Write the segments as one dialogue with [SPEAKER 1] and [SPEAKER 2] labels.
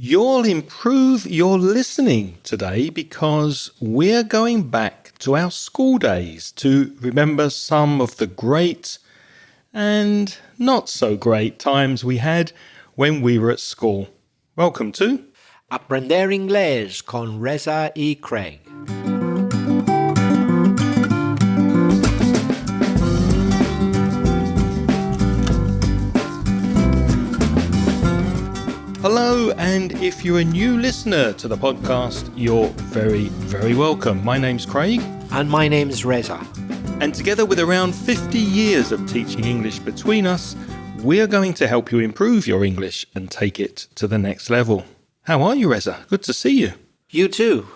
[SPEAKER 1] You'll improve your listening today because we're going back to our school days to remember some of the great and not so great times we had when we were at school. Welcome to
[SPEAKER 2] Aprender Inglés con Reza y Craig.
[SPEAKER 1] Hello, and if you're a new listener to the podcast, you're very, very welcome. My name's Craig.
[SPEAKER 2] And my name's Reza.
[SPEAKER 1] And together with around 50 years of teaching English between us, we're going to help you improve your English and take it to the next level. How are you, Reza? Good to see you.
[SPEAKER 2] You too.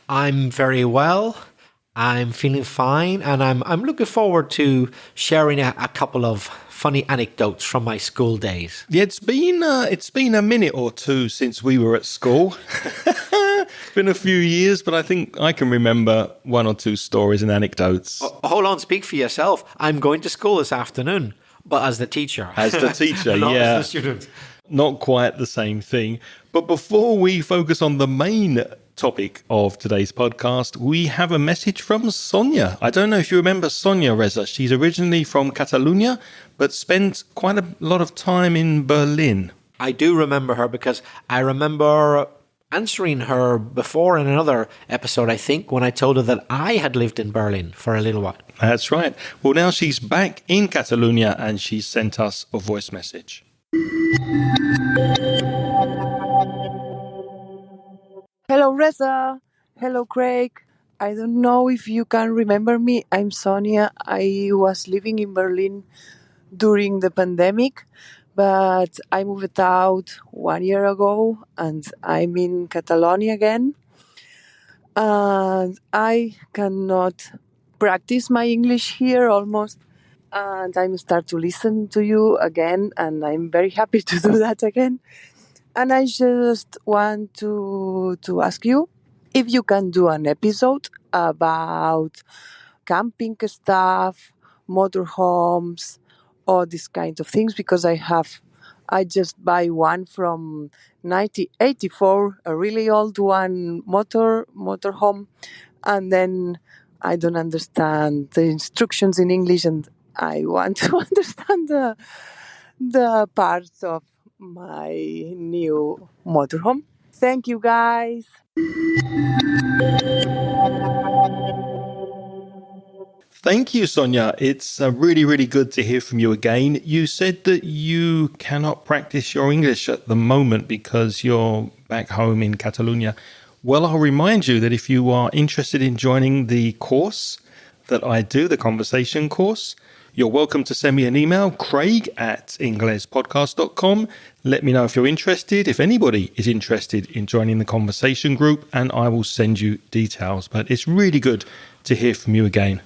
[SPEAKER 2] I'm very well. I'm feeling fine, and I'm looking forward to sharing a couple of funny anecdotes from my school days.
[SPEAKER 1] Yeah, it's been a minute or two since we were at school. It's been a few years, but I think I can remember one or two stories and anecdotes.
[SPEAKER 2] Hold on, speak for yourself. I'm going to school this afternoon, but as the teacher.
[SPEAKER 1] As the teacher,
[SPEAKER 2] Not
[SPEAKER 1] yeah.
[SPEAKER 2] as the student.
[SPEAKER 1] Not quite the same thing. But before we focus on the main topic of today's podcast, we have a message from Sonia. I don't know if you remember Sonia, Reza. She's originally from Catalonia, but spent quite a lot of time in Berlin.
[SPEAKER 2] I do remember her because I remember answering her before in another episode, I think, when I told her that I had lived in Berlin for a little while.
[SPEAKER 1] That's right. Well, now she's back in Catalonia and she sent us a voice message.
[SPEAKER 3] Hello, Reza. Hello, Craig. I don't know if you can remember me. I'm Sonia. I was living in Berlin during the pandemic, but I moved out 1 year ago and I'm in Catalonia again. And I cannot practice my English here almost. And I'm start to listen to you again, and I'm very happy to do that again. And I just want to ask you if you can do an episode about camping stuff, motorhomes, all these kinds of things, because I just buy one from 1984, a really old one, motorhome, and then I don't understand the instructions in English, and I want to understand the parts of my new motorhome. Thank you, guys.
[SPEAKER 1] Thank you, Sonia. It's really, really good to hear from you again. You said that you cannot practice your English at the moment because you're back home in Catalonia. Well, I'll remind you that if you are interested in joining the course that I do, the conversation course, you're welcome to send me an email, craig@inglespodcast.com. Let me know if you're interested, if anybody is interested in joining the conversation group, and I will send you details. But it's really good to hear from you again.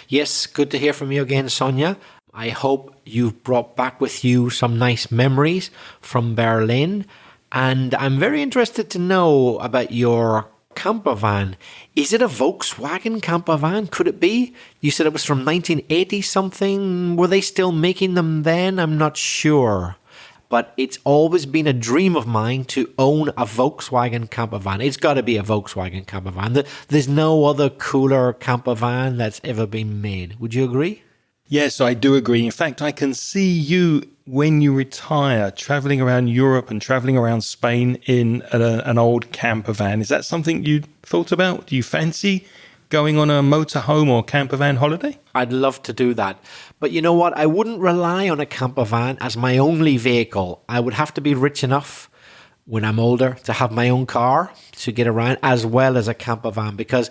[SPEAKER 2] Yes, good to hear from you again, Sonia. I hope you've brought back with you some nice memories from Berlin. And I'm very interested to know about your camper van. Is it a Volkswagen camper van? Could it be? You said it was from 1980 something. Were they still making them then? I'm not sure. But it's always been a dream of mine to own a Volkswagen camper van. It's got to be a Volkswagen camper van. There's no other cooler camper van that's ever been made. Would you agree?
[SPEAKER 1] Yes, I do agree. In fact, I can see you when you retire traveling around Europe and traveling around Spain in an old camper van. Is that something you thought about? Do you fancy going on a motorhome or camper van holiday?
[SPEAKER 2] I'd love to do that. But you know what? I wouldn't rely on a camper van as my only vehicle. I would have to be rich enough when I'm older to have my own car to get around as well as a camper van, because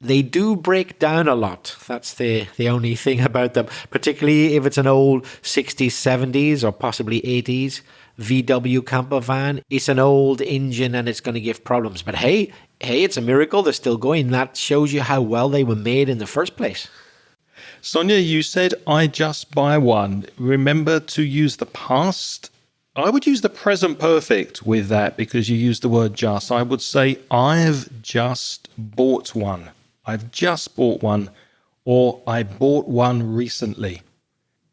[SPEAKER 2] they do break down a lot. That's the only thing about them, particularly if it's an old 60s, 70s, or possibly 80s VW camper van. It's an old engine and it's going to give problems. But hey, it's a miracle they're still going. That shows you how well they were made in the first place.
[SPEAKER 1] Sonia, you said, I just buy one. Remember to use the past. I would use the present perfect with that because you used the word just. I would say, I've just bought one. I've just bought one, or I bought one recently.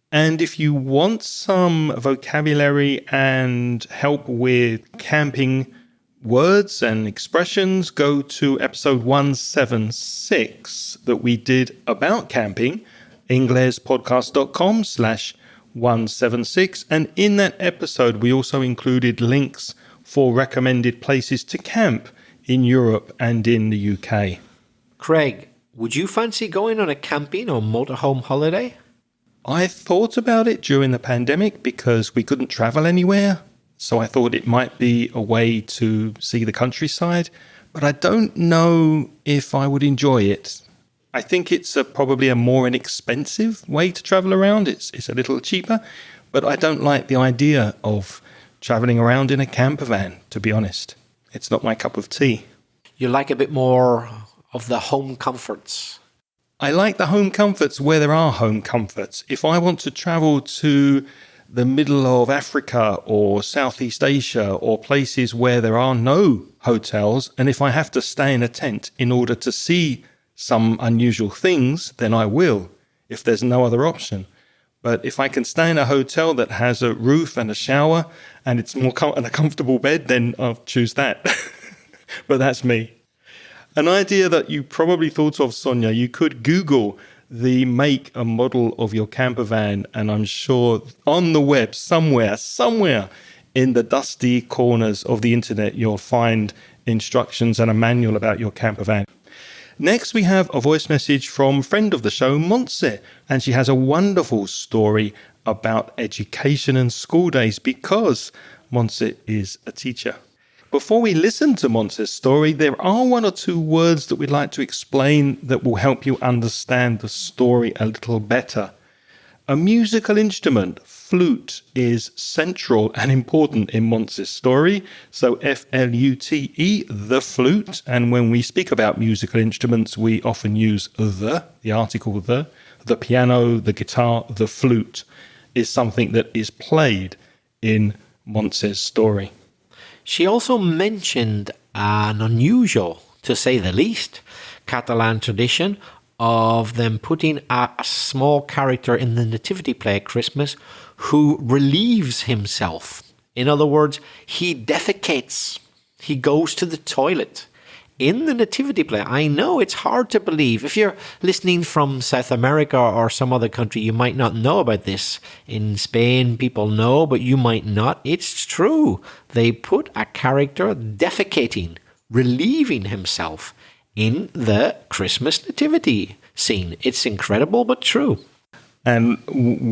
[SPEAKER 1] And if you want some vocabulary and help with camping words and expressions, go to episode 176 that we did about camping, inglespodcast.com/176. And in that episode, we also included links for recommended places to camp in Europe and in the UK.
[SPEAKER 2] Craig, would you fancy going on a camping or motorhome holiday?
[SPEAKER 1] I thought about it during the pandemic because we couldn't travel anywhere. So I thought it might be a way to see the countryside, but I don't know if I would enjoy it. I think it's probably a more inexpensive way to travel around. It's a little cheaper, but I don't like the idea of traveling around in a camper van, to be honest. It's not my cup of tea.
[SPEAKER 2] You like a bit more of the home comforts?
[SPEAKER 1] I like the home comforts where there are home comforts. If I want to travel to the middle of Africa or Southeast Asia or places where there are no hotels, and if I have to stay in a tent in order to see some unusual things, then I will, if there's no other option. But if I can stay in a hotel that has a roof and a shower and it's more and a comfortable bed, then I'll choose that. But that's me. An idea that you probably thought of, Sonia, you could Google the make and model of your camper van, and I'm sure on the web somewhere in the dusty corners of the internet, you'll find instructions and a manual about your camper van. Next, we have a voice message from friend of the show, Montse, and she has a wonderful story about education and school days because Montse is a teacher. Before we listen to Montse's story, there are one or two words that we'd like to explain that will help you understand the story a little better. A musical instrument, flute, is central and important in Montse's story. So F-L-U-T-E, the flute. And when we speak about musical instruments, we often use the article the piano, the guitar, the flute is something that is played in Montse's story.
[SPEAKER 2] She also mentioned an unusual, to say the least, Catalan tradition of them putting a small character in the nativity play at Christmas who relieves himself. In other words, he defecates. He goes to the toilet. In the nativity play, I know it's hard to believe. If you're listening from South America or some other country, you might not know about this. In Spain, people know, but you might not. It's true. They put a character defecating, relieving himself in the Christmas nativity scene. It's incredible, but true.
[SPEAKER 1] And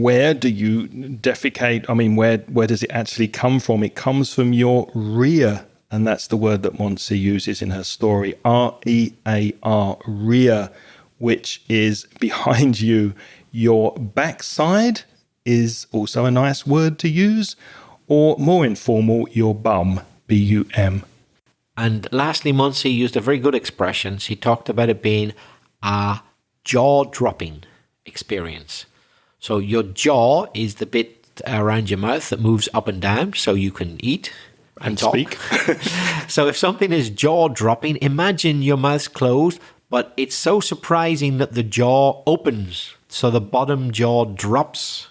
[SPEAKER 1] where do you defecate? I mean, where does it actually come from? It comes from your rear. And that's the word that Montse uses in her story, R-E-A-R, rear, which is behind you. Your backside is also a nice word to use, or more informal, your bum, B-U-M.
[SPEAKER 2] And lastly, Montse used a very good expression. She talked about it being a jaw-dropping experience. So your jaw is the bit around your mouth that moves up and down so you can eat and talk.
[SPEAKER 1] Speak.
[SPEAKER 2] So if something is jaw-dropping, imagine your mouth's closed, but it's so surprising that the jaw opens. So the bottom jaw drops.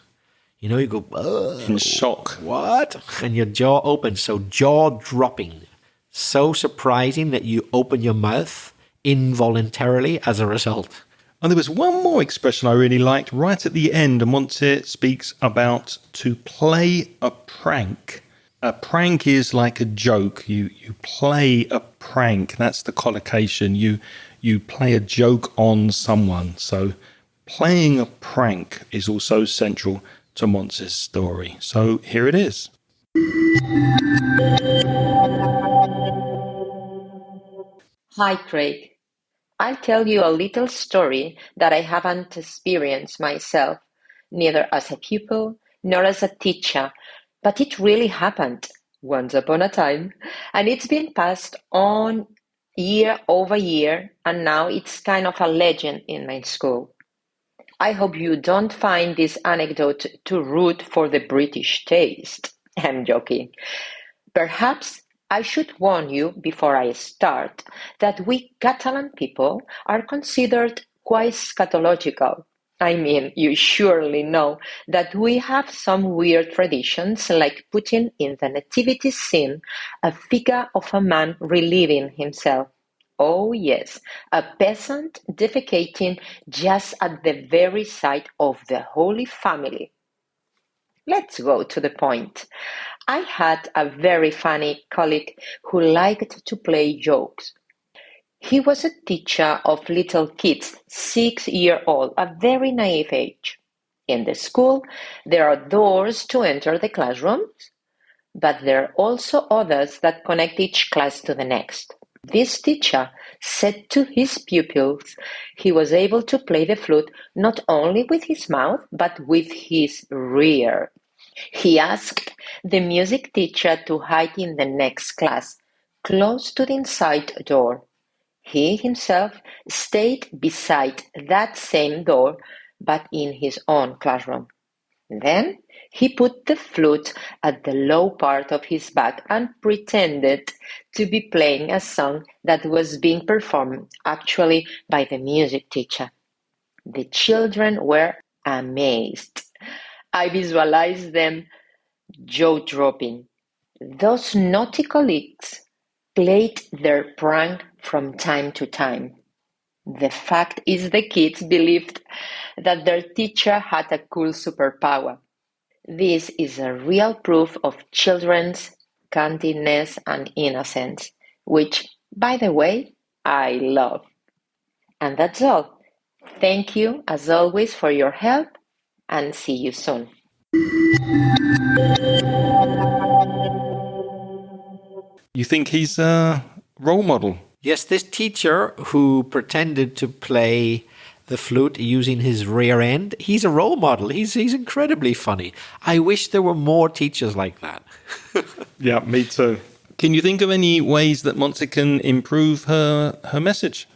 [SPEAKER 2] You know, you go, oh,
[SPEAKER 1] in shock.
[SPEAKER 2] What? And your jaw opens. So jaw-dropping. So surprising that you open your mouth involuntarily as a result.
[SPEAKER 1] And there was one more expression I really liked right at the end. And Montse speaks about to play a prank. A prank is like a joke. You play a prank. That's the collocation. You play a joke on someone. So playing a prank is also central to Montse's story. So here it is.
[SPEAKER 4] Hi, Craig. I'll tell you a little story that I haven't experienced myself, neither as a pupil nor as a teacher, but it really happened once upon a time, and it's been passed on year over year, and now it's kind of a legend in my school. I hope you don't find this anecdote too rude for the British taste. I'm joking. Perhaps I should warn you before I start that we Catalan people are considered quite scatological, I mean, you surely know that we have some weird traditions, like putting in the nativity scene a figure of a man relieving himself. Oh, yes, a peasant defecating just at the very sight of the Holy Family. Let's go to the point. I had a very funny colleague who liked to play jokes. He was a teacher of little kids, 6-year-old, a very naive age. In the school, there are doors to enter the classrooms, but there are also others that connect each class to the next. This teacher said to his pupils he was able to play the flute not only with his mouth, but with his rear. He asked the music teacher to hide in the next class, close to the inside door. He himself stayed beside that same door, but in his own classroom. Then he put the flute at the low part of his back and pretended to be playing a song that was being performed actually by the music teacher. The children were amazed. I visualized them jaw-dropping. Those naughty colleagues played their prank from time to time. The fact is the kids believed that their teacher had a cool superpower. This is a real proof of children's candidness and innocence, which, by the way, I love. And that's all. Thank you, as always, for your help, and see you soon.
[SPEAKER 1] You think he's a role model?
[SPEAKER 2] Yes, this teacher who pretended to play the flute using his rear end, he's a role model. He's incredibly funny. I wish there were more teachers like that.
[SPEAKER 1] Yeah, me too. Can you think of any ways that Montse can improve her message?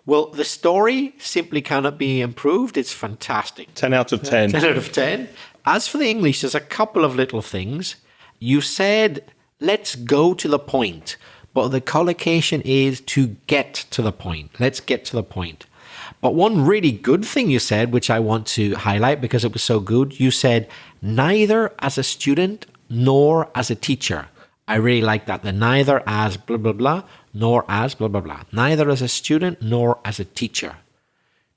[SPEAKER 2] Well, the story simply cannot be improved. It's fantastic.
[SPEAKER 1] 10 out of 10.
[SPEAKER 2] 10 out of 10. As for the English, there's a couple of little things. You said, let's go to the point. But the collocation is to get to the point. Let's get to the point. But one really good thing you said, which I want to highlight because it was so good, you said, neither as a student nor as a teacher. I really like that. The neither as blah, blah, blah, nor as blah, blah, blah. Neither as a student nor as a teacher.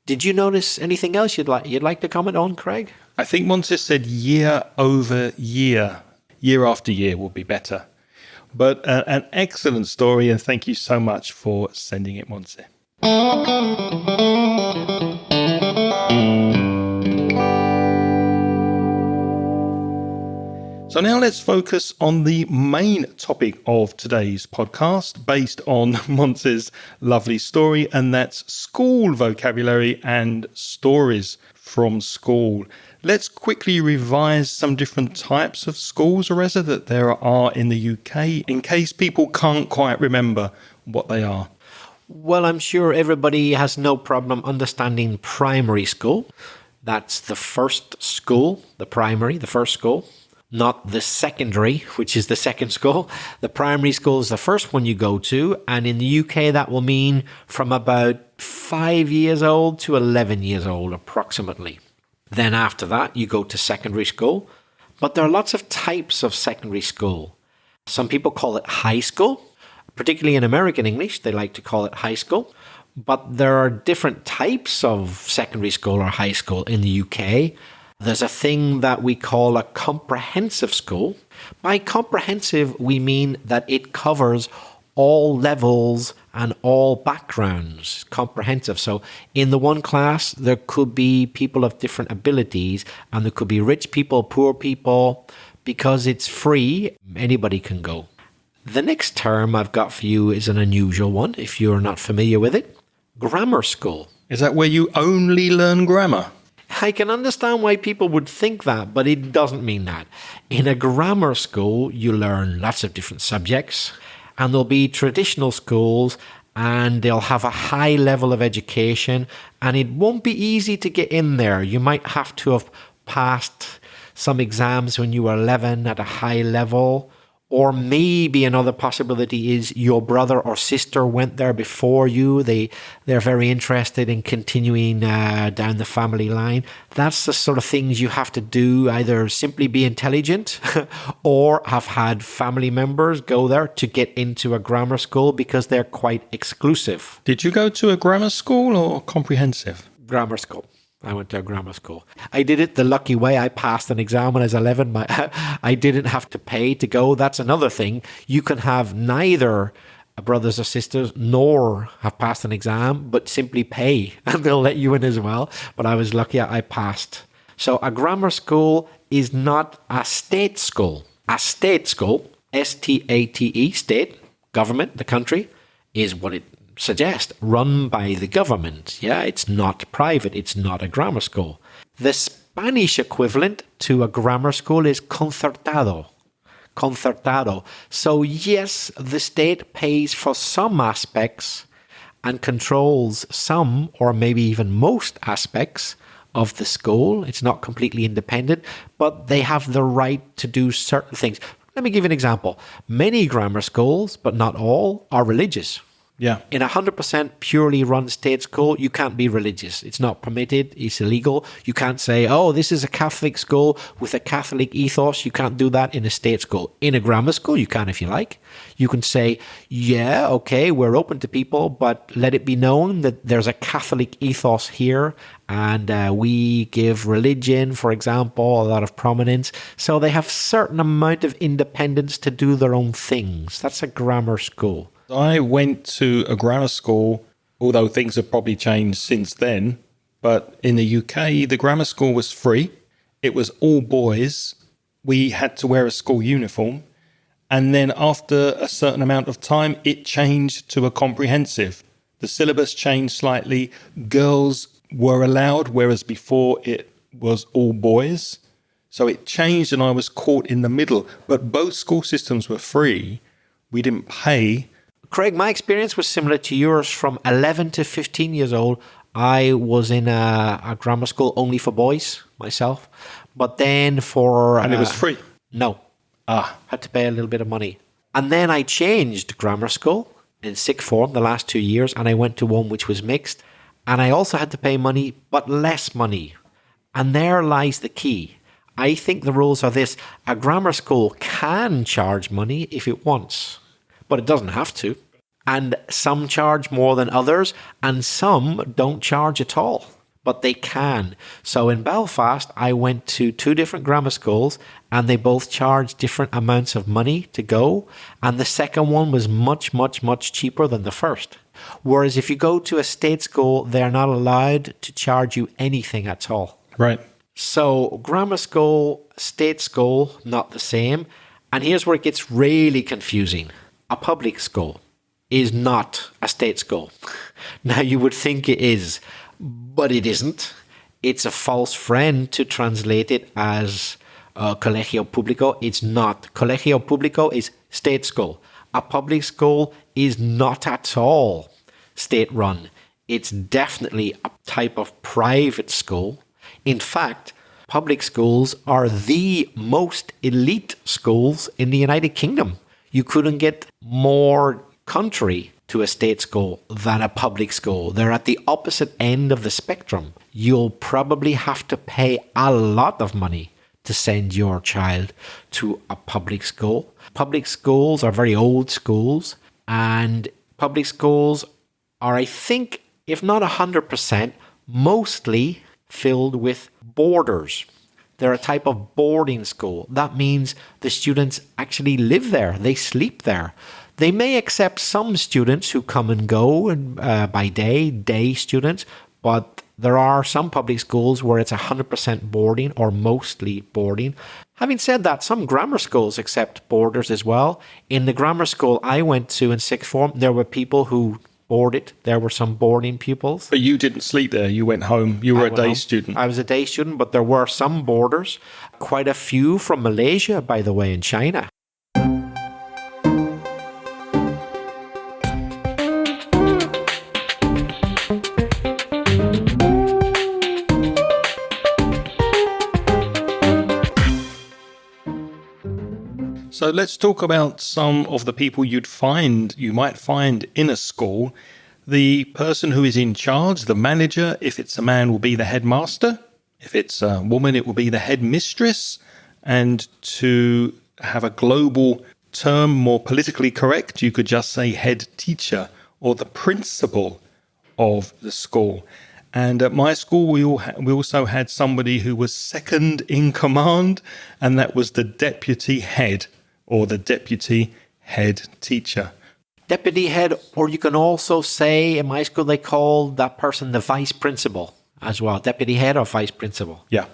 [SPEAKER 2] Did you notice anything else you'd like to comment on, Craig?
[SPEAKER 1] I think Montse said year over year. Year after year will be better. But an excellent story, and thank you so much for sending it, Montse. So now let's focus on the main topic of today's podcast, based on Montse's lovely story, and that's school vocabulary and stories from school. Let's quickly revise some different types of schools, Areza, that there are in the UK, in case people can't quite remember what they are.
[SPEAKER 2] Well, I'm sure everybody has no problem understanding primary school. That's the first school, the primary, the first school. Not the secondary, which is the second school. The primary school is the first one you go to. And in the UK, that will mean from about 5 years old to 11 years old, approximately. Then after that, you go to secondary school. But there are lots of types of secondary school. Some people call it high school. Particularly in American English, they like to call it high school. But there are different types of secondary school or high school in the UK. There's a thing that we call a comprehensive school. By comprehensive, we mean that it covers all levels and all backgrounds. Comprehensive. So in the one class, there could be people of different abilities, and there could be rich people, poor people. Because it's free, anybody can go. The next term I've got for you is an unusual one, if you're not familiar with it. Grammar school.
[SPEAKER 1] Is that where you only learn grammar?
[SPEAKER 2] I can understand why people would think that, but it doesn't mean that. In a grammar school, you learn lots of different subjects, and there'll be traditional schools, and they'll have a high level of education, and it won't be easy to get in there. You might have to have passed some exams when you were 11 at a high level, Or maybe another possibility is your brother or sister went there before you. They're very interested in continuing down the family line. That's the sort of things you have to do, either simply be intelligent or have had family members go there to get into a grammar school, because they're quite exclusive.
[SPEAKER 1] Did you go to a grammar school or comprehensive?
[SPEAKER 2] Grammar school. I went to a grammar school. I did it the lucky way. I passed an exam when I was 11. I didn't have to pay to go. That's another thing. You can have neither brothers or sisters nor have passed an exam, but simply pay and they'll let you in as well. But I was lucky I passed. So a grammar school is not a state school. A state school, S-T-A-T-E, state, government, the country, is what it suggest, run by the government. Yeah, it's not private. It's not a grammar school. The Spanish equivalent to a grammar school is concertado. Concertado. So yes, the state pays for some aspects and controls some or maybe even most aspects of the school. It's not completely independent, but they have the right to do certain things. Let me give you an example. Many grammar schools, but not all, are religious.
[SPEAKER 1] Yeah.
[SPEAKER 2] In a 100% purely run state school, you can't be religious. It's not permitted. It's illegal. You can't say, oh, this is a Catholic school with a Catholic ethos. You can't do that in a state school. In a grammar school, you can if you like. You can say, yeah, okay, we're open to people, but let it be known that there's a Catholic ethos here, and we give religion, for example, a lot of prominence. So they have certain amount of independence to do their own things. That's a grammar school.
[SPEAKER 1] I went to a grammar school, although things have probably changed since then. But in the UK, the grammar school was free. It was all boys. We had to wear a school uniform. And then after a certain amount of time, it changed to a comprehensive. The syllabus changed slightly. Girls were allowed, whereas before it was all boys. So it changed and I was caught in the middle. But both school systems were free. We didn't pay.
[SPEAKER 2] Craig, my experience was similar to yours. From 11 to 15 years old, I was in a grammar school only for boys, myself. But then for...
[SPEAKER 1] And it was free?
[SPEAKER 2] No. Had to pay a little bit of money. And then I changed grammar school in sixth form the last 2 years, and I went to one which was mixed. And I also had to pay money, but less money. And there lies the key. I think the rules are this. A grammar school can charge money if it wants, but it doesn't have to. And some charge more than others, and some don't charge at all, but they can. So in Belfast, I went to 2 different grammar schools, and they both charged different amounts of money to go. And the second one was much, much, much cheaper than the first. Whereas if you go to a state school, they're not allowed to charge you anything at all.
[SPEAKER 1] Right.
[SPEAKER 2] So grammar school, state school, not the same. And here's where it gets really confusing. A public school is not a state school. Now, you would think it is, but it isn't. It's a false friend to translate it as colegio público. It's not. Colegio público is state school. A public school is not at all state-run. It's definitely a type of private school. In fact, public schools are the most elite schools in the United Kingdom. You couldn't get more country to a state school than a public school. They're at the opposite end of the spectrum. You'll probably have to pay a lot of money to send your child to a public school. Public schools are very old schools, and public schools are, I think, if not 100%, mostly filled with boarders. They're a type of boarding school. That means the students actually live there. They sleep there. They may accept some students who come and go by day students, but there are some public schools where it's 100% boarding or mostly boarding. Having said that, some grammar schools accept boarders as well. In the grammar school I went to in sixth form, there were people who boarded. There were some boarding pupils.
[SPEAKER 1] But you didn't sleep there. You went home. You were a day student.
[SPEAKER 2] I was a day student, but there were some boarders. Quite a few from Malaysia, by the way, and China.
[SPEAKER 1] So let's talk about some of the people you might find in a school. The person who is in charge, the manager, if it's a man, will be the headmaster. If it's a woman, it will be the headmistress. And to have a global term, more politically correct, you could just say head teacher or the principal of the school. And at my school, we also had somebody who was second in command, and that was the deputy head or the deputy head teacher.
[SPEAKER 2] Deputy head, or you can also say, in my school, they called that person the vice principal as well. Deputy head or vice principal.
[SPEAKER 1] Yeah.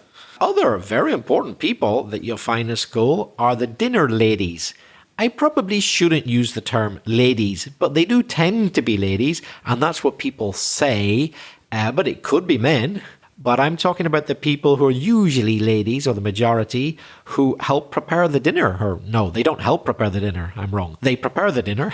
[SPEAKER 2] Other very important people that you'll find in school are the dinner ladies. I probably shouldn't use the term ladies, but they do tend to be ladies, and that's what people say, but it could be men. But I'm talking about the people who are usually ladies, or the majority, who help prepare the dinner. Or no, they don't help prepare the dinner. I'm wrong. They prepare the dinner.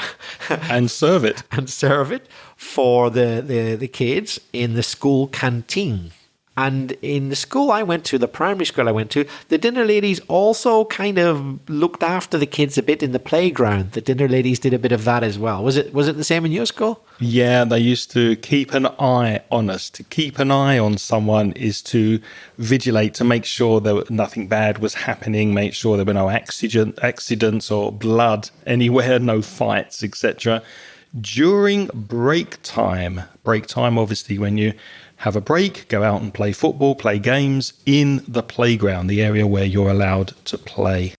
[SPEAKER 1] And serve it.
[SPEAKER 2] And serve it for the kids in the school canteen. And in the school I went to, the primary school I went to, the dinner ladies also kind of looked after the kids a bit in the playground. The dinner ladies did a bit of that as well. Was it the same in your school?
[SPEAKER 1] Yeah, they used to keep an eye on us. To keep an eye on someone is to vigilate, to make sure that nothing bad was happening, make sure there were no accidents or blood anywhere, no fights, etc. During break time, obviously when you have a break, go out and play football, play games in the playground, the area where you're allowed to play.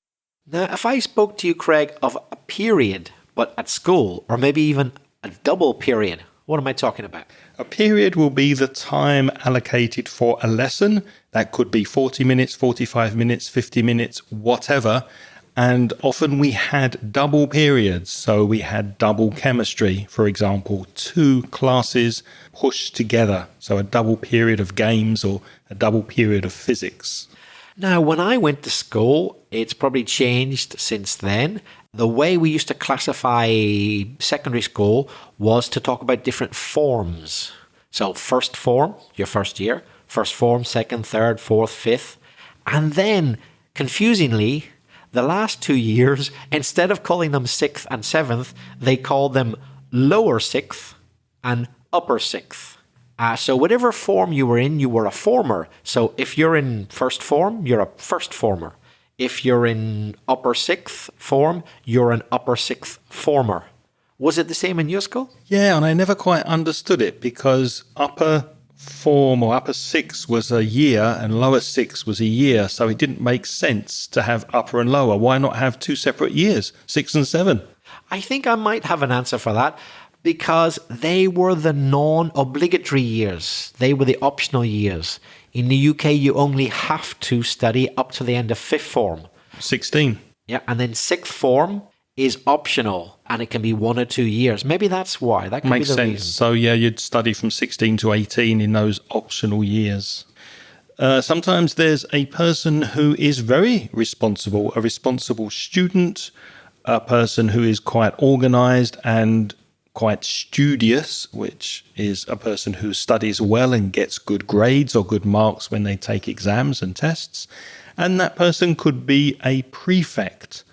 [SPEAKER 2] Now, if I spoke to you, Craig, of a period, but at school, or maybe even a double period, what am I talking about?
[SPEAKER 1] A period will be the time allocated for a lesson. That could be 40 minutes, 45 minutes, 50 minutes, whatever. And often we had double periods. So we had double chemistry, for example, 2 classes pushed together. So a double period of games or a double period of physics.
[SPEAKER 2] Now, when I went to school, it's probably changed since then. The way we used to classify secondary school was to talk about different forms. So first form, your first year, first form, second, third, fourth, fifth. And then, confusingly, the last 2 years, instead of calling them 6th and 7th, they called them lower 6th and upper 6th. So whatever form you were in, you were a former. So if you're in first form, you're a first former. If you're in upper 6th form, you're an upper 6th former. Was it the same in your school?
[SPEAKER 1] Yeah, and I never quite understood it because upper form or upper 6 was a year and lower 6 was a year. So it didn't make sense to have upper and lower. Why not have 2 separate years, 6 and 7?
[SPEAKER 2] I think I might have an answer for that because they were the non-obligatory years. They were the optional years. In the UK, you only have to study up to the end of 5th form.
[SPEAKER 1] 16.
[SPEAKER 2] Yeah, and then 6th form is optional and it can be 1 or 2 years. Maybe that's why. That could
[SPEAKER 1] Makes
[SPEAKER 2] be the
[SPEAKER 1] sense.
[SPEAKER 2] reason.
[SPEAKER 1] So yeah, you'd study from 16 to 18 in those optional years. Sometimes there's a person who is very responsible, a responsible student, a person who is quite organized and quite studious, which is a person who studies well and gets good grades or good marks when they take exams and tests. And that person could be a prefect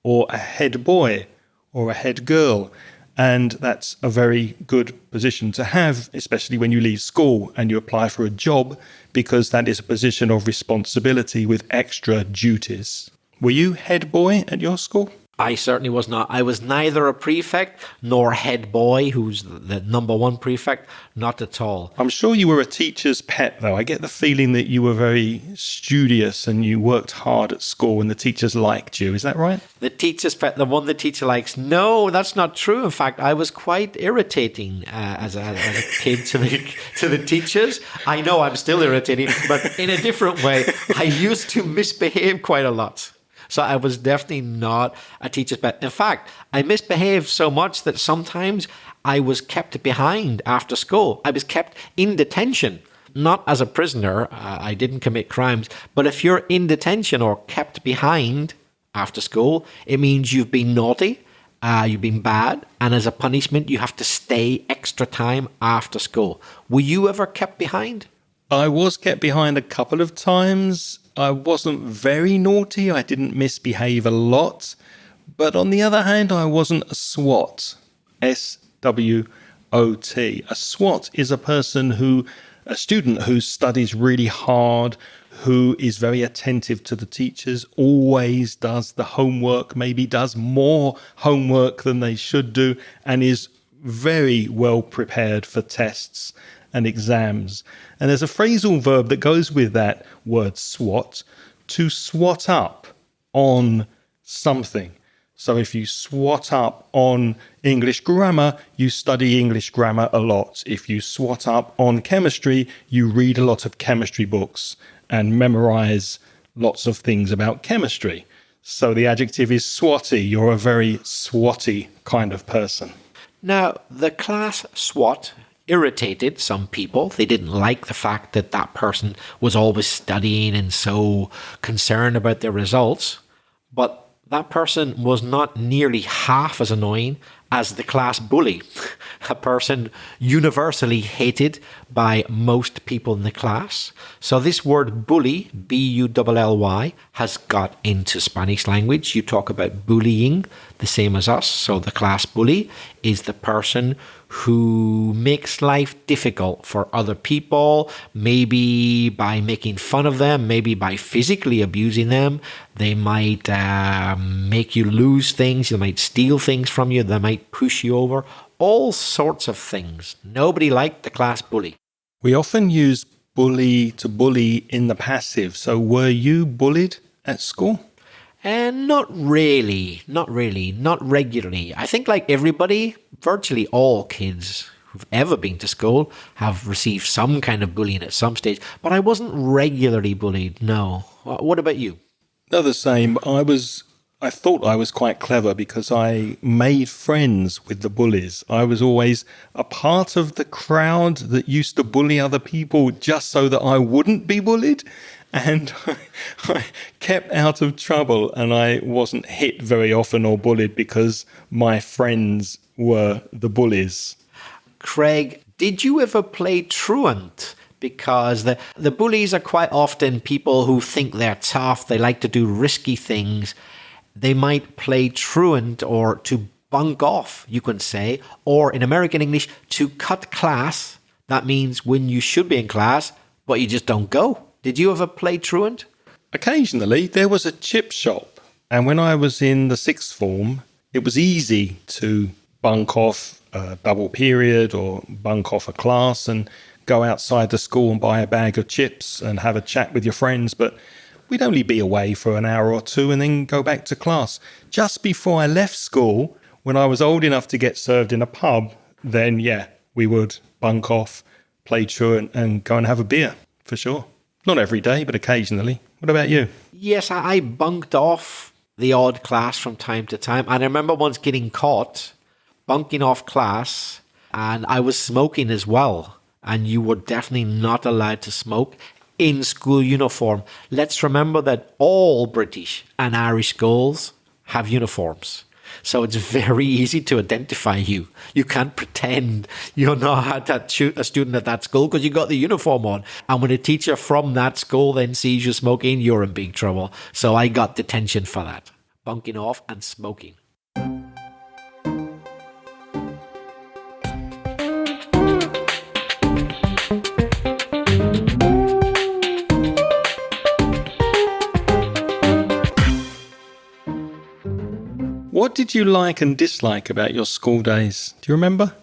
[SPEAKER 1] or a head boy or a head girl. And that's a very good position to have, especially when you leave school and you apply for a job, because that is a position of responsibility with extra duties. Were you head boy at your school?
[SPEAKER 2] I certainly was not. I was neither a prefect nor head boy, who's the number 1 prefect, not at all.
[SPEAKER 1] I'm sure you were a teacher's pet, though. I get the feeling that you were very studious and you worked hard at school and the teachers liked you. Is that right?
[SPEAKER 2] The teacher's pet, the one the teacher likes. No, that's not true. In fact, I was quite irritating as a kid to the teachers. I know I'm still irritating, but in a different way. I used to misbehave quite a lot. So I was definitely not a teacher's pet. In fact, I misbehaved so much that sometimes I was kept behind after school. I was kept in detention, not as a prisoner. I didn't commit crimes. But if you're in detention or kept behind after school, it means you've been naughty, you've been bad, and as a punishment, you have to stay extra time after school. Were you ever kept behind?
[SPEAKER 1] I was kept behind a couple of times. I wasn't very naughty. I didn't misbehave a lot. But on the other hand, I wasn't a SWOT. SWOT. A SWOT is a student who studies really hard, who is very attentive to the teachers, always does the homework, maybe does more homework than they should do, and is very well prepared for tests and exams. And there's a phrasal verb that goes with that word SWOT, to swat up on something. So if you swat up on English grammar, you study English grammar a lot. If you swat up on chemistry, you read a lot of chemistry books and memorize lots of things about chemistry. So the adjective is swotty. You're a very swotty kind of person.
[SPEAKER 2] Now, the class SWOT irritated some people. They didn't like the fact that that person was always studying and so concerned about their results. But that person was not nearly half as annoying as the class bully, a person universally hated by most people in the class. So this word bully, B-U-L-L-Y, has got into Spanish language. You talk about bullying, the same as us. So the class bully is the person who makes life difficult for other people, maybe by making fun of them, maybe by physically abusing them. They might make you lose things. They might steal things from you. They might push you over. All sorts of things. Nobody liked the class bully.
[SPEAKER 1] We often use bully to bully in the passive. So were you bullied at school?
[SPEAKER 2] And not really, not regularly. I think like everybody, virtually all kids who've ever been to school have received some kind of bullying at some stage, but I wasn't regularly bullied, no. What about you?
[SPEAKER 1] No, the same. I thought I was quite clever because I made friends with the bullies. I was always a part of the crowd that used to bully other people just so that I wouldn't be bullied. And I kept out of trouble and I wasn't hit very often or bullied because my friends were the bullies.
[SPEAKER 2] Craig, did you ever play truant? Because the bullies are quite often people who think they're tough. They like to do risky things. They might play truant or to bunk off, you can say, or in American English, to cut class. That means when you should be in class, but you just don't go. Did you ever play truant?
[SPEAKER 1] Occasionally, there was a chip shop. And when I was in the sixth form, it was easy to bunk off a double period or bunk off a class and go outside the school and buy a bag of chips and have a chat with your friends. But we'd only be away for an hour or two and then go back to class. Just before I left school, when I was old enough to get served in a pub, then, yeah, we would bunk off, play truant and go and have a beer, for sure. Not every day, but occasionally. What about you?
[SPEAKER 2] Yes, I bunked off the odd class from time to time. And I remember once getting caught bunking off class, and I was smoking as well. And you were definitely not allowed to smoke in school uniform. Let's remember that all British and Irish schools have uniforms. So it's very easy to identify you. You can't pretend you're not a student at that school because you got the uniform on. And when a teacher from that school then sees you smoking, you're in big trouble. So I got detention for that. Bunking off and smoking.
[SPEAKER 1] What did you like and dislike about your school days? Do you remember?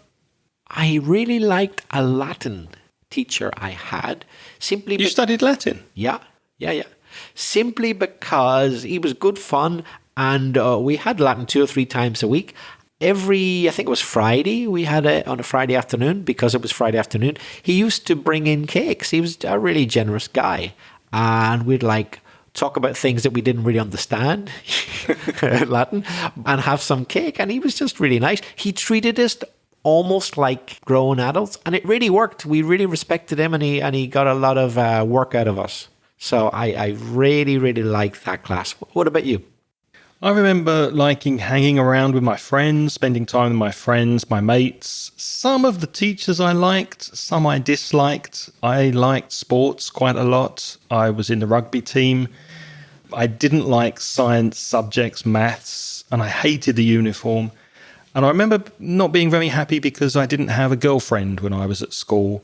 [SPEAKER 2] I really liked a Latin teacher I had.
[SPEAKER 1] You studied Latin?
[SPEAKER 2] Yeah. Simply because he was good fun and we had Latin 2 or 3 times a week. I think it was Friday, we had it on a Friday afternoon because it was Friday afternoon. He used to bring in cakes. He was a really generous guy. And we'd talk about things that we didn't really understand, Latin, and have some cake. And he was just really nice. He treated us almost like grown adults, and it really worked. We really respected him, and he got a lot of work out of us. So I really, really liked that class. What about you?
[SPEAKER 1] I remember liking hanging around with my friends, spending time with my friends, my mates. Some of the teachers I liked, some I disliked. I liked sports quite a lot. I was in the rugby team. I didn't like science subjects, maths, and I hated the uniform. And I remember not being very happy because I didn't have a girlfriend when I was at school.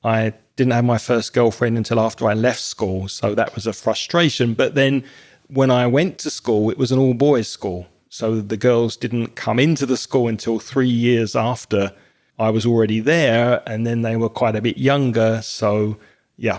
[SPEAKER 1] I didn't have my first girlfriend until after I left school, so that was a frustration. But then when I went to school, it was an all-boys school. So the girls didn't come into the school until 3 years after I was already there, and then they were quite a bit younger. So, yeah,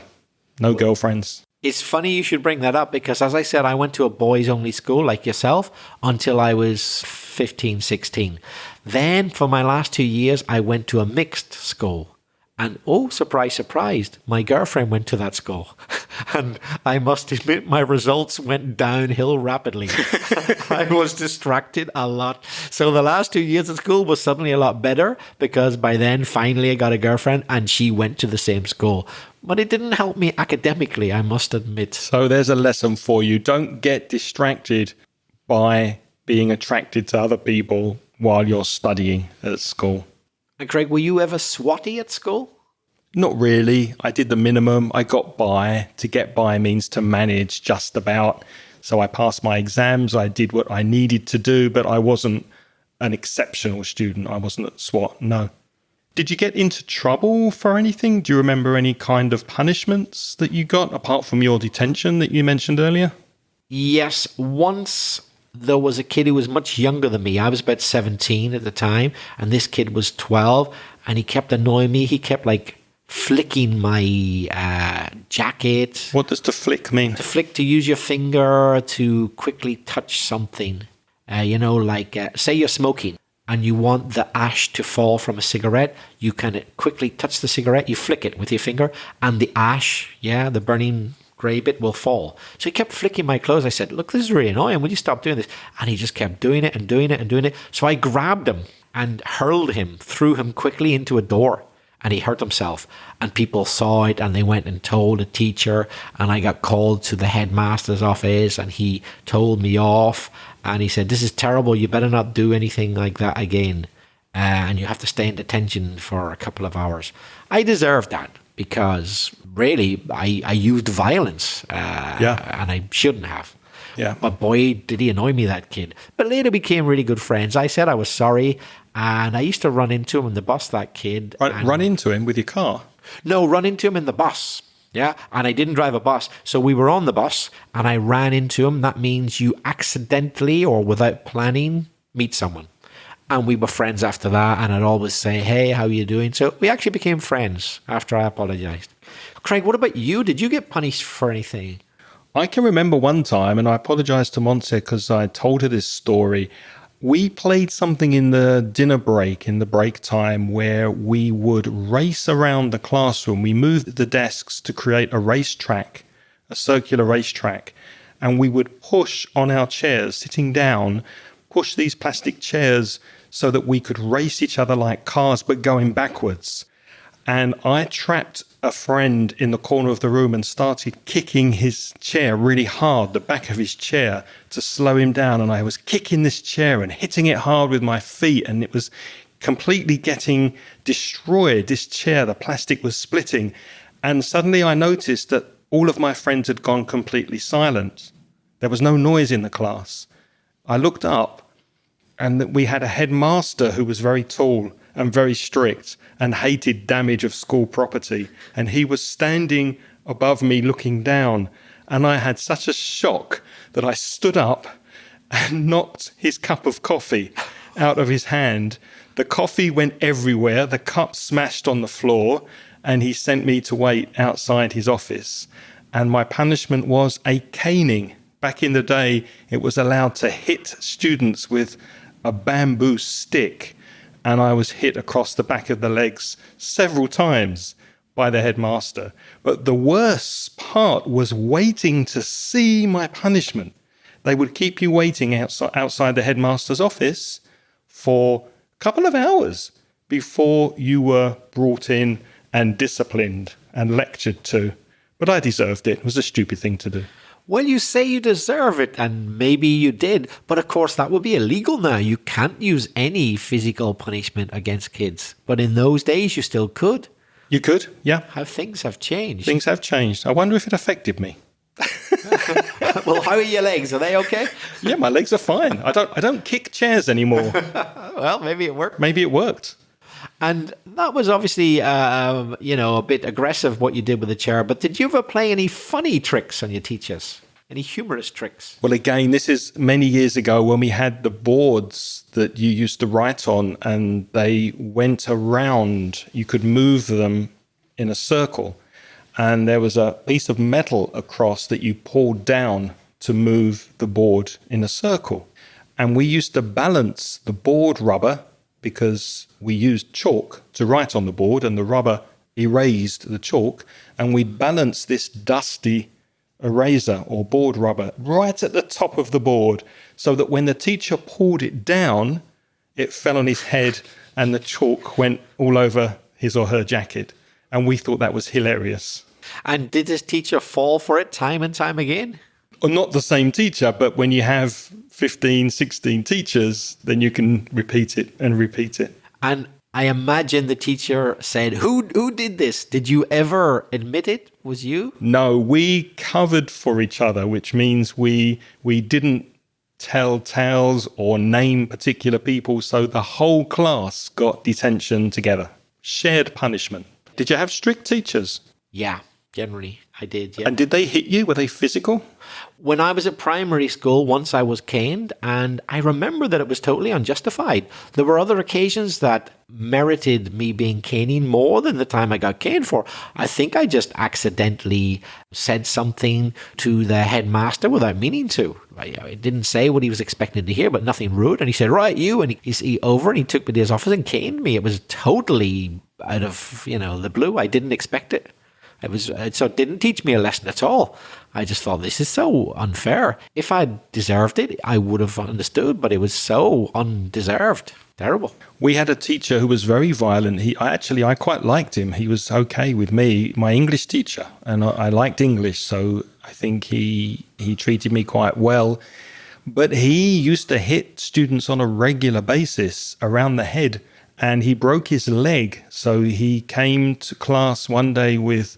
[SPEAKER 1] no girlfriends.
[SPEAKER 2] It's funny you should bring that up because, as I said, I went to a boys-only school like yourself until I was 15, 16. Then for my last 2 years, I went to a mixed school. And oh, surprise, surprise, my girlfriend went to that school. And I must admit, my results went downhill rapidly. I was distracted a lot. So the last 2 years at school was suddenly a lot better because by then, finally, I got a girlfriend and she went to the same school. But it didn't help me academically, I must admit.
[SPEAKER 1] So there's a lesson for you. Don't get distracted by being attracted to other people while you're studying at school.
[SPEAKER 2] And Craig, were you ever swotty at school?
[SPEAKER 1] Not really. I did the minimum. I got by. To get by means to manage just about. So I passed my exams. I did what I needed to do, but I wasn't an exceptional student. I wasn't at SWAT, no. Did you get into trouble for anything? Do you remember any kind of punishments that you got, apart from your detention that you mentioned earlier?
[SPEAKER 2] Yes, once there was a kid who was much younger than me. I was about 17 at the time, and this kid was 12, and he kept annoying me. He kept, flicking my jacket.
[SPEAKER 1] What does to flick mean?
[SPEAKER 2] To flick, to use your finger to quickly touch something. Say you're smoking, and you want the ash to fall from a cigarette, you can quickly touch the cigarette, you flick it with your finger, and the ash, the burning grey bit will fall. So he kept flicking my clothes. I said, look, this is really annoying. Will you stop doing this? And he just kept doing it and doing it and doing it. So I grabbed him and hurled him, threw him quickly into a door. And he hurt himself. And people saw it and they went and told a teacher. And I got called to the headmaster's office and he told me off. And he said, this is terrible. You better not do anything like that again. And you have to stay in detention for a couple of hours. I deserved that because really I used violence. And I shouldn't have.
[SPEAKER 1] Yeah.
[SPEAKER 2] But boy, did he annoy me, that kid. But later became really good friends. I said I was sorry. And I used to run into him in the bus, that kid.
[SPEAKER 1] Run into him with your car?
[SPEAKER 2] No, run into him in the bus. Yeah. And I didn't drive a bus. So we were on the bus and I ran into him. That means you accidentally or without planning meet someone. And we were friends after that. And I'd always say, hey, how are you doing? So we actually became friends after I apologized. Craig, what about you? Did you get punished for anything?
[SPEAKER 1] I can remember one time, and I apologize to Montse because I told her this story. We played something in the dinner break, in the break time, where we would race around the classroom. We moved the desks to create a racetrack, a circular racetrack, and we would push on our chairs, sitting down, push these plastic chairs so that we could race each other like cars, but going backwards. And I trapped a friend in the corner of the room and started kicking his chair really hard, the back of his chair, to slow him down. And I was kicking this chair and hitting it hard with my feet, and it was completely getting destroyed. This chair, the plastic was splitting. And suddenly I noticed that all of my friends had gone completely silent. There was no noise in the class. I looked up, and we had a headmaster who was very tall and very strict and hated damage of school property. And he was standing above me looking down. And I had such a shock that I stood up and knocked his cup of coffee out of his hand. The coffee went everywhere. The cup smashed on the floor. And he sent me to wait outside his office. And my punishment was a caning. Back in the day, it was allowed to hit students with a bamboo stick. And I was hit across the back of the legs several times by the headmaster. But the worst part was waiting to see my punishment. They would keep you waiting outside the headmaster's office for a couple of hours before you were brought in and disciplined and lectured to. But I deserved it. It was a stupid thing to do.
[SPEAKER 2] Well, you say you deserve it, and maybe you did, but of course that would be illegal now. You can't use any physical punishment against kids. But in those days, you still could.
[SPEAKER 1] You could, yeah.
[SPEAKER 2] How things have changed.
[SPEAKER 1] Things have changed. I wonder if it affected me.
[SPEAKER 2] Well, how are your legs? Are they okay?
[SPEAKER 1] Yeah, my legs are fine. I don't kick chairs anymore.
[SPEAKER 2] Well, maybe it worked.
[SPEAKER 1] Maybe it worked.
[SPEAKER 2] And that was obviously, a bit aggressive what you did with the chair. But did you ever play any funny tricks on your teachers? Any humorous tricks?
[SPEAKER 1] Well, again, this is many years ago when we had the boards that you used to write on, and they went around. You could move them in a circle, and there was a piece of metal across that you pulled down to move the board in a circle. And we used to balance the board rubber because we used chalk to write on the board, and the rubber erased the chalk, and we'd balance this dusty eraser or board rubber right at the top of the board so that when the teacher pulled it down, it fell on his head and the chalk went all over his or her jacket. And we thought that was hilarious.
[SPEAKER 2] And did this teacher fall for it time and time again?
[SPEAKER 1] Or not the same teacher, but when you have 15, 16 teachers, then you can repeat it and repeat it.
[SPEAKER 2] And I imagine the teacher said, who did this? Did you ever admit it was you?
[SPEAKER 1] No, we covered for each other, which means we didn't tell tales or name particular people. So the whole class got detention together. Shared punishment. Did you have strict teachers?
[SPEAKER 2] Yeah, generally I did, yeah.
[SPEAKER 1] And did they hit you? Were they physical?
[SPEAKER 2] When I was at primary school, once I was caned, and I remember that it was totally unjustified. There were other occasions that merited me being caning more than the time I got caned for. I think I just accidentally said something to the headmaster without meaning to. I didn't say what he was expecting to hear, but nothing rude. And he said, right, you. And he over and he took me to his office and caned me. It was totally out of, the blue. I didn't expect it. So it didn't teach me a lesson at all. I just thought, this is so unfair. If I deserved it, I would have understood, but it was so undeserved. Terrible.
[SPEAKER 1] We had a teacher who was very violent. I quite liked him. He was okay with me, my English teacher, and I liked English, so I think he treated me quite well. But he used to hit students on a regular basis around the head, and he broke his leg. So he came to class one day with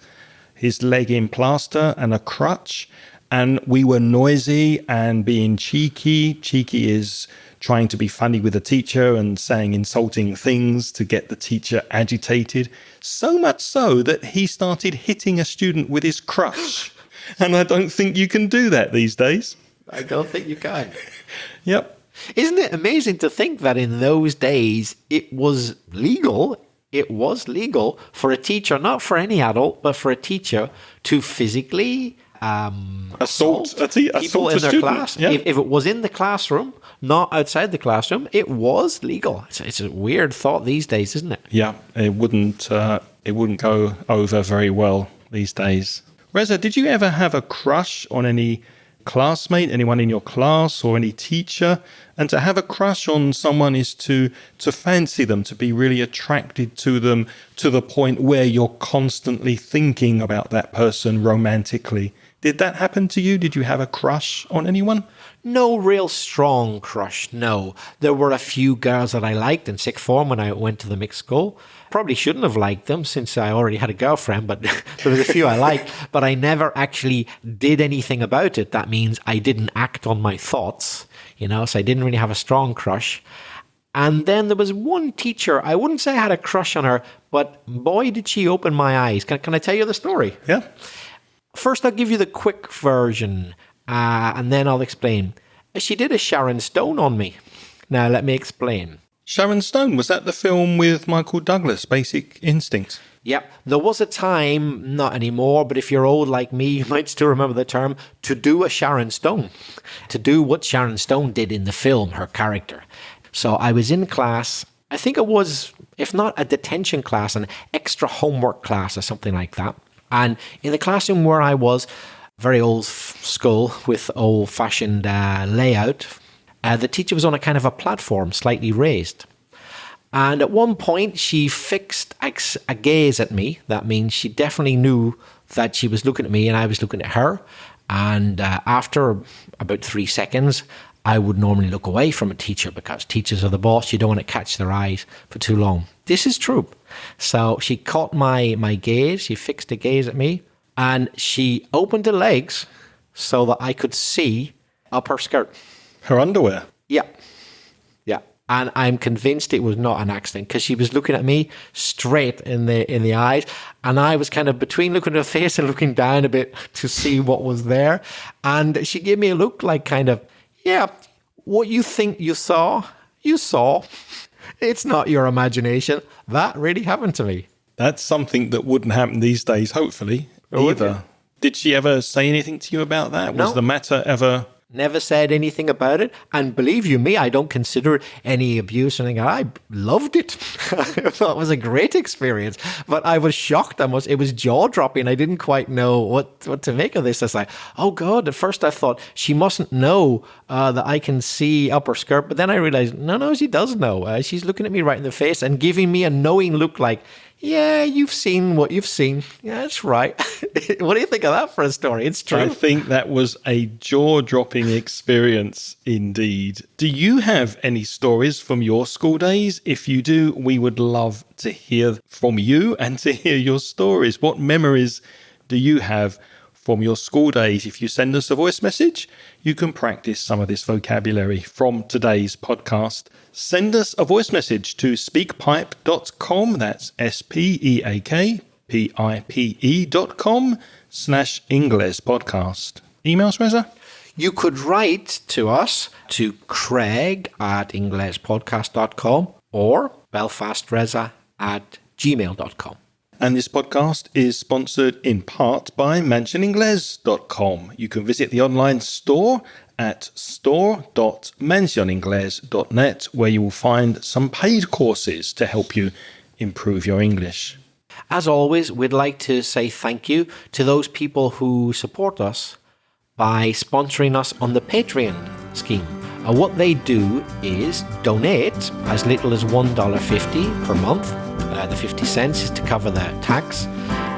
[SPEAKER 1] his leg in plaster and a crutch, and we were noisy and being cheeky. Cheeky is trying to be funny with the teacher and saying insulting things to get the teacher agitated. So much so that he started hitting a student with his crutch. And I don't think you can do that these days.
[SPEAKER 2] I don't think you can.
[SPEAKER 1] Yep.
[SPEAKER 2] Isn't it amazing to think that in those days it was legal? It was legal for a teacher, not for any adult, but for a teacher to physically assault people in their class. Yeah. If it was in the classroom, not outside the classroom, it was legal. It's a weird thought these days, isn't it?
[SPEAKER 1] Yeah, it wouldn't go over very well these days. Reza, did you ever have a crush on any classmate, anyone in your class or any teacher? And to have a crush on someone is to fancy them, to be really attracted to them to the point where you're constantly thinking about that person romantically. Did that happen to you? Did you have a crush on anyone?
[SPEAKER 2] No real strong crush, no. There were a few girls that I liked in sixth form when I went to the mixed school. Probably shouldn't have liked them since I already had a girlfriend, but there was a few I liked. But I never actually did anything about it. That means I didn't act on my thoughts, so I didn't really have a strong crush. And then there was one teacher, I wouldn't say I had a crush on her, but boy, did she open my eyes. Can I tell you the story?
[SPEAKER 1] Yeah.
[SPEAKER 2] First, I'll give you the quick version, and then I'll explain. She did a Sharon Stone on me. Now, let me explain.
[SPEAKER 1] Sharon Stone, was that the film with Michael Douglas, Basic Instinct?
[SPEAKER 2] Yep. There was a time, not anymore, but if you're old like me, you might still remember the term, to do a Sharon Stone. To do what Sharon Stone did in the film, her character. So I was in class, I think it was, if not a detention class, an extra homework class or something like that. And in the classroom where I was, very old school with old-fashioned layout, the teacher was on a kind of a platform, slightly raised. And at one point, she fixed a gaze at me. That means she definitely knew that she was looking at me and I was looking at her. And after about 3 seconds, I would normally look away from a teacher because teachers are the boss. You don't want to catch their eyes for too long. This is true. So she caught my gaze. She fixed a gaze at me and she opened her legs so that I could see up her skirt.
[SPEAKER 1] Her underwear.
[SPEAKER 2] Yeah. Yeah. And I'm convinced it was not an accident because she was looking at me straight in the eyes. And I was kind of between looking at her face and looking down a bit to see what was there. And she gave me a look like kind of, yeah, what you think you saw, you saw. It's not your imagination. That really happened to me.
[SPEAKER 1] That's something that wouldn't happen these days, hopefully, either. Did she ever say anything to you about that?
[SPEAKER 2] No.
[SPEAKER 1] Was the matter ever...
[SPEAKER 2] Never said anything about it. And believe you me, I don't consider it any abuse or anything. I loved it. I thought it was a great experience. But I was shocked. It was jaw-dropping. I didn't quite know what to make of this. I was like, oh, God. At first I thought she mustn't know that I can see up her skirt. But then I realized, no, she does know. She's looking at me right in the face and giving me a knowing look like, yeah, you've seen what you've seen. Yeah, that's right. What do you think of that for a story? It's true.
[SPEAKER 1] I think that was a jaw-dropping experience indeed. Do you have any stories from your school days? If you do, we would love to hear from you and to hear your stories. What memories do you have from your school days? If you send us a voice message, you can practice some of this vocabulary from today's podcast. Send us a voice message to speakpipe.com. That's speakpipe.com/English podcast. Emails, Reza?
[SPEAKER 2] You could write to us to craig@englishpodcast.com or belfastreza@gmail.com.
[SPEAKER 1] And this podcast is sponsored in part by mansioningles.com. You can visit the online store at store.mansioningles.net, where you will find some paid courses to help you improve your English.
[SPEAKER 2] As always, we'd like to say thank you to those people who support us by sponsoring us on the Patreon scheme. What they do is donate as little as $1.50 per month. The 50 cents is to cover the tax.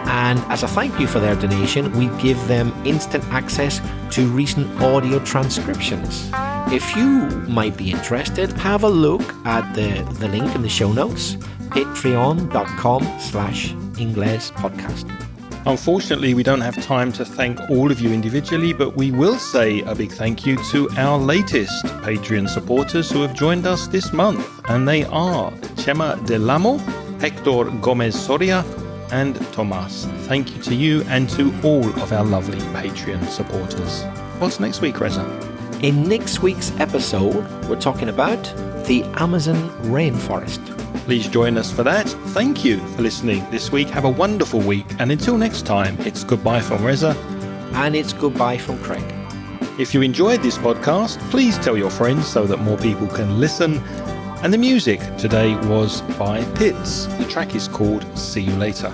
[SPEAKER 2] And as a thank you for their donation, we give them instant access to recent audio transcriptions. If you might be interested, have a look at the link in the show notes, patreon.com/English podcast.
[SPEAKER 1] Unfortunately, we don't have time to thank all of you individually, but we will say a big thank you to our latest Patreon supporters who have joined us this month. And they are Chema Delamo, Hector Gomez Soria, and Tomas. Thank you to you and to all of our lovely Patreon supporters. What's next week, Reza?
[SPEAKER 2] In next week's episode, we're talking about the Amazon rainforest.
[SPEAKER 1] Please join us for that. Thank you for listening this week. Have a wonderful week. And until next time, it's goodbye from Reza.
[SPEAKER 2] And it's goodbye from Craig.
[SPEAKER 1] If you enjoyed this podcast, please tell your friends so that more people can listen. And the music today was by Pitts. The track is called See You Later.